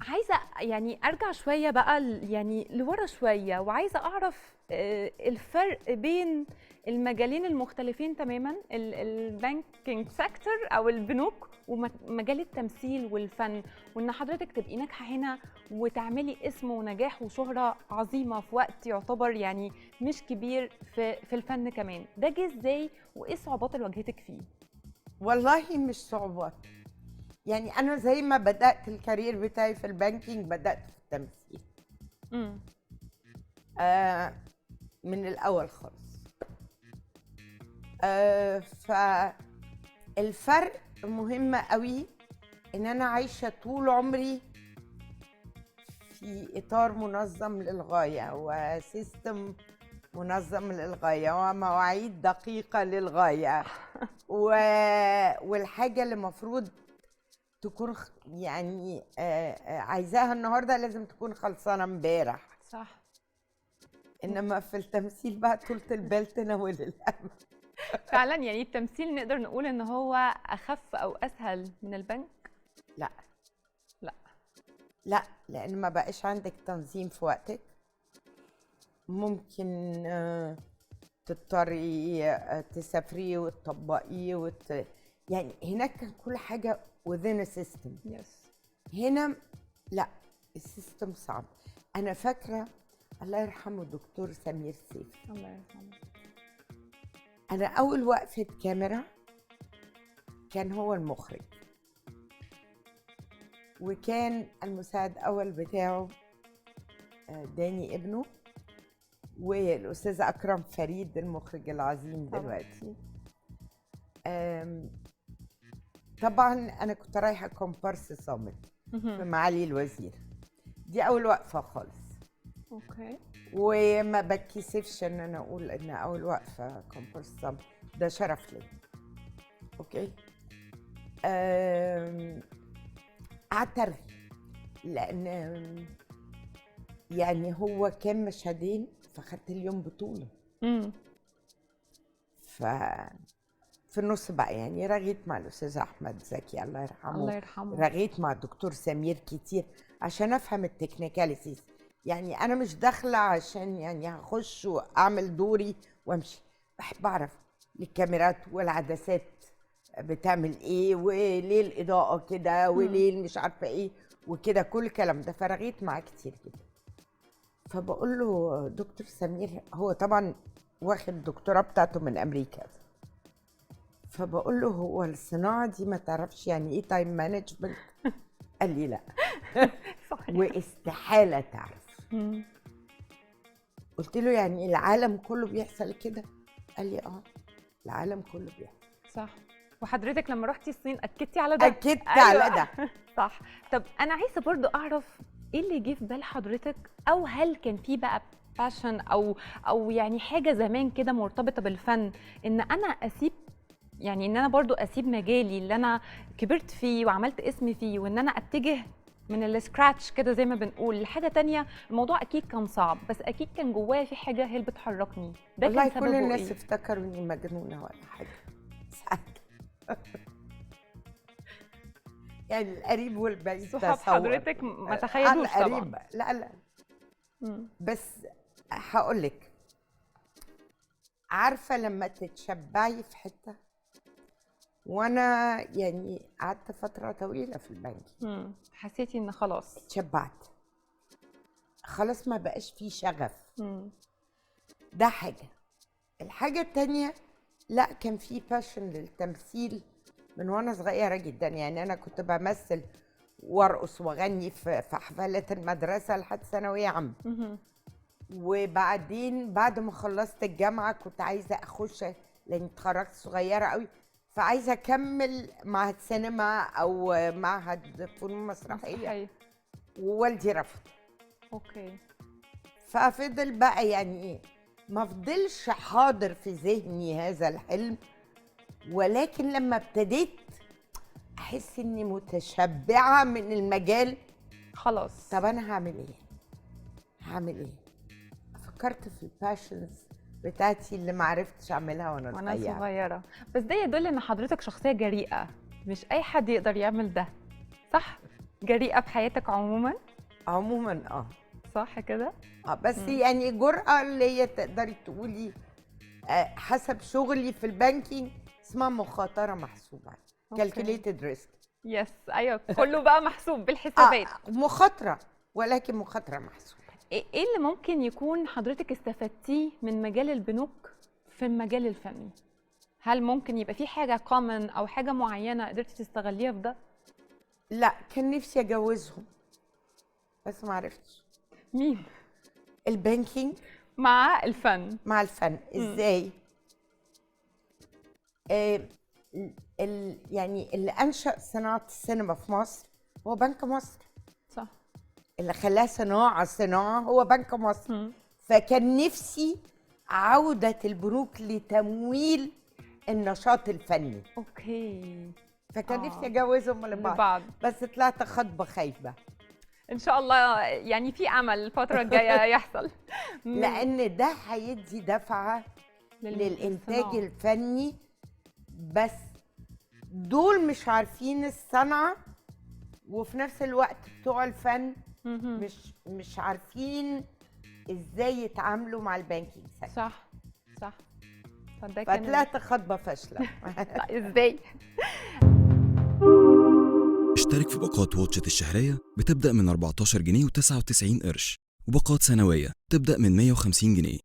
عايزه يعني ارجع شويه بقى يعني لورا شويه، وعايزه اعرف الفرق بين المجالين المختلفين تماما، البانكينج سيكتور او البنوك ومجال التمثيل والفن، وان حضرتك تبقي ناجحه هنا وتعملي اسم ونجاح وشهره عظيمه في وقت يعتبر يعني مش كبير في الفن كمان. ده جه ازاي وايه الصعوبات اللي واجهتك فيه؟ والله مش صعوبات. يعني انا زي ما بدات الكارير بتاعي في البانكينج بدات في التمثيل. امم آه من الاول خالص. فالفرق مهم قوي ان انا عايشه طول عمري في اطار منظم للغايه وسيستم منظم للغايه ومواعيد دقيقه للغايه والحاجه اللي المفروض تكون يعني عايزاها النهارده لازم تكون خلصانه امبارح. صح. انما في التمثيل بقى طولة البال تناول الهم. فعلا يعني التمثيل نقدر نقول ان هو اخف او اسهل من البنك؟ لا لا. لا، لان ما بقاش عندك تنظيم في وقتك. ممكن تضطري تسافري وتطبقي يعني هناك كان كل حاجه within a system. يس. هنا لا، السيستم صعب. انا فاكره الله يرحمه الدكتور سمير سيف. الله يرحمه. انا اول وقفه كاميرا كان هو المخرج، وكان المساعد اول بتاعه داني ابنه، والاستاذ اكرم فريد المخرج العظيم دلوقتي. طبعا انا كنت رايحه كومبارس صامت في معالي الوزير. دي اول وقفه خالص. اوكي. وما بتكسفش ان انا اقول ان اول وقفه كومبارس صامت ده شرف لي. اوكي. قعدت ارغي لان يعني هو كان مشهدين فخدت اليوم بطوله. ف في النص بقى يعني رغيت مع الاستاذ احمد زكي الله يرحمه. الله يرحمه. رغيت مع الدكتور سمير كتير عشان افهم التكنيكاليتيز. يعني انا مش داخله عشان يعني هخش واعمل دوري وامشي. بحب اعرف الكاميرات والعدسات بتعمل ايه، وليه الاضاءه كده، وليه مش عارفه ايه وكده، كل الكلام ده. فرغيت معاه كتير جدا. فبقول له دكتور سمير، هو طبعا واخد الدكتوراه بتاعته من امريكا، فبقول له هو الصناعه دي ما تعرفش يعني ايه تايم مانجمنت؟ قال لي لا. صحيح. واستحاله تعرف. قلت له يعني العالم كله بيحصل كده؟ قال لي اه، العالم كله بيحصل. صح. وحضرتك لما رحتي الصين اكدتي على ده؟ اكدت أيوة. على ده. صح. طب انا عايزه برضو اعرف ايه اللي جه في بال حضرتك، او هل كان في بقى باشن او يعني حاجه زمان كده مرتبطه بالفن، ان انا اسيب، يعني ان انا برضو اسيب مجالي اللي انا كبرت فيه وعملت اسمي فيه، وان انا اتجه من السكراتش كده زي ما بنقول لحاجه تانية؟ الموضوع اكيد كان صعب، بس اكيد كان جوايا في حاجه هي اللي بتحركني. ده والله كان كل سببه الناس ايه؟ افتكروا اني مجنونه ولا حاجه ساعات. يعني القريب والبعيد صحاب تصور. حضرتك ما على تخيلوش طبعا. القريب لا لا. بس هقول لك، عارفه لما تتشبعي في حته، وانا يعني قعدت فتره طويله في البنك. حسيتي ان خلاص اتشبعت خلاص، ما بقاش فيه شغف. ده حاجه. الحاجه التانيه، لا كان في باشن للتمثيل من وانا صغيره جدا. يعني انا كنت بمثل وارقص واغني في حفلات المدرسه لحد ثانويه عامه. وبعدين بعد ما خلصت الجامعه كنت عايزه اخش، لاني اتخرجت صغيره قوي، فعايزه اكمل معهد سينما او معهد فنون مسرحيه. ووالدي رفض. اوكي. ففضل بقى يعني ايه، ما فضلش حاضر في ذهني هذا الحلم. ولكن لما ابتديت احس اني متشبعه من المجال، خلاص. طب انا هعمل ايه؟ هعمل ايه؟ فكرت في الباشنز بتاعتي اللي ما عرفتش اعملها وانا صغيره. بس ده يدل ان حضرتك شخصيه جريئه، مش اي حد يقدر يعمل ده، صح؟ جريئة في حياتك عموما؟ عموما صح كده؟ بس يعني جرأة اللي هي تقدري تقولي حسب شغلي في البانكينج اسمها مخاطرة محسوبة. calculated risk. يس ايوه، كله بقى محسوب بالحسابات. مخاطرة، ولكن مخاطرة محسوبة. ايه اللي ممكن يكون حضرتك استفدتيه من مجال البنوك في المجال الفني؟ هل ممكن يبقى في حاجة common او حاجة معينة قدرتي تستغليها في ده؟ لا، كان نفسي اجوزهم بس ما عرفتش. مين؟ البانكينج مع الفن. مع الفن. ازاي؟ يعني اللي انشأ صناعة السينما في مصر هو بنك مصر. صح. اللي خلاها صناعة هو بنك مصر. فكان نفسي عودة البنوك لتمويل النشاط الفني. اوكي. فكان نفسي اجوزهم لبعض، بس طلعت خطبة خايبة. ان شاء الله يعني في امل الفترة الجاية يحصل. لان ده هيدي دفعة للإنتاج الفني، بس دول مش عارفين الصنعة، وفي نفس الوقت بتوع الفن مش عارفين ازاي يتعاملوا مع البانكينج سيكتور. صح صح. فطلعت خطبة فاشلة. ازاي؟ اشترك في باقات واتشت الشهرية بتبدأ من 14 جنيه و99 قرش، وباقات سنوية تبدأ من 150 جنيه.